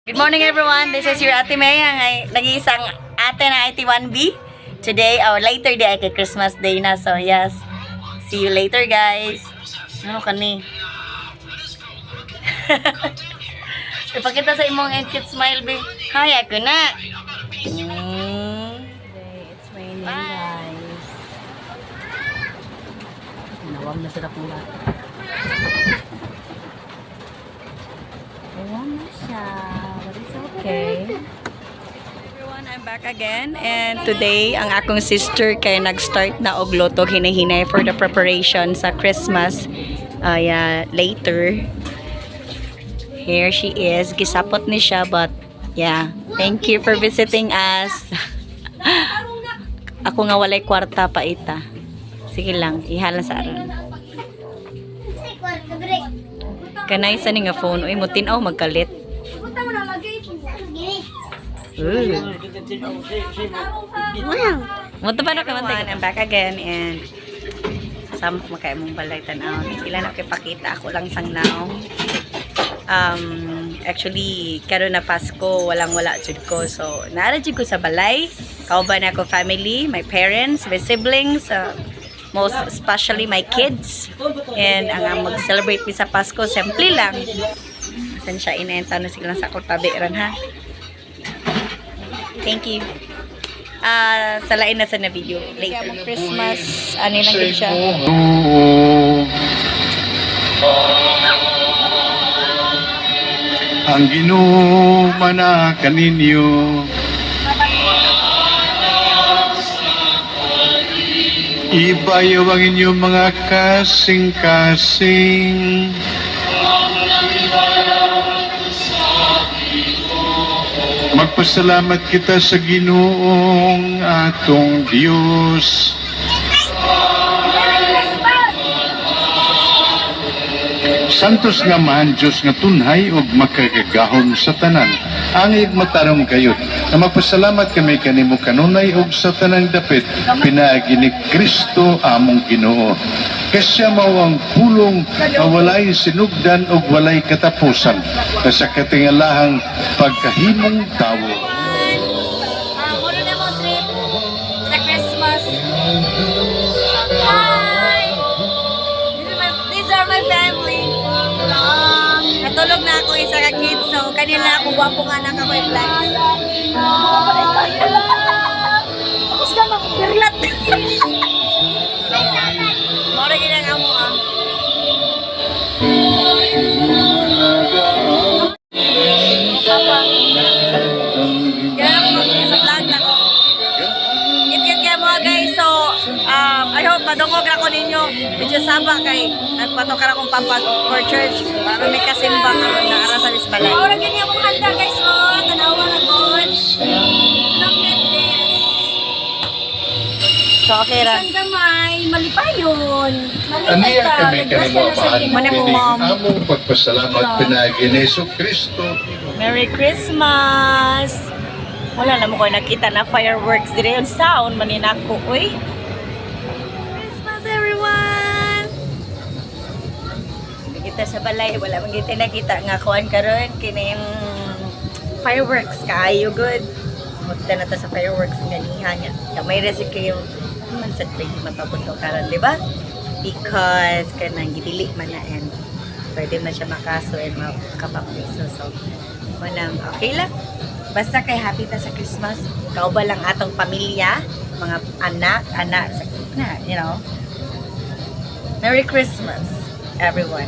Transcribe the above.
Good morning everyone, this is your Ate May, ang nag-iisang ate na IT1B. Today, later day ay kay Christmas Day na, so yes. See you later guys. Ano kani? Ipakita sa imong cute smile, be. Hi, ako na. Today, it's raining guys. Nawam na sila kong bata. Nawam na siya. Okay. Everyone, I'm back again and today ang akong sister kay nag-start na og luto hinahinay for the preparation sa Christmas later. Here she is. Gisapot ni siya but yeah, thank you for visiting us. Ako nga walay kwarta pa ita. Sige lang, ihala sa aron. Kanay sa ni nga phone, uy mo tinaw magkalit. Muto pa na kamantin. I'm back again and sama ko makaya mong balay tanaw. Ilan ako ipakita ako lang sang now. Actually karon na Pasko walang-wala jud ko, so naara jud ko sa balay. Kauban ako family, my parents, my siblings, most especially my kids, and ang mag-celebrate mi sa Pasko simple lang. San siya inenta na sila sa akong tabi ran ha. Thank you. Sa lain na sa na video later. Christmas, ano lang din siya. Ang Ginoo manakan ninyo. Ibayaw ang inyong mga kasing-kasing. Magpasalamat kita sa Ginoong atong Diyos. Santos nga man Diyos nga tunhay ug makagagahom sa tanan. Angig matarong kayod na magpasalamat kami kanimo kanunay ug sa tanang dapit pinaagi ni Kristo among Ginoo. Kasi mao ang pulong na walay sinugdan ug walay katapusan sa katingalahang pagkahimong tawo. Muna na mo trip sa Christmas. Hi! These are my family. Natulog na ako isa ka kids, so kanila ako gwapong anak ako yung vlogs. Tapos ka makapirlat. Mora ginang amo Papa. Kaya ako sa vlog na ko. Kit-kit kaya mga guys, so I hope madungog ako ninyo. Medyo saba kay nagpatok akong papa for church para may kasimbang na ara sa Lisbalay. Ora ganyan akong handa guys, oh, tanawa na ko. Look at this. So okay ra. Gamay, malipayon. Aniya kami kanimo Muna po, ma'am. among pagpasalamat pinaagi ni Kristo. Merry Christmas! Wala na mo ko nakita na fireworks dire yung sound maninako, uy. Christmas everyone! Kita sa balay, wala man kita nakita nga kuan karon kini yung fireworks kaayo good. Magta na ta sa fireworks ganiha nya. Kamay ra si kayo man sad pwede matapos to karon, di ba? Because kanang gidili man na and pwede na siya makaso and makapapiso. So, manang okay lang. Basta kay happy ta sa Christmas. Kauba lang atong pamilya, mga anak, na, you know. Merry Christmas, everyone.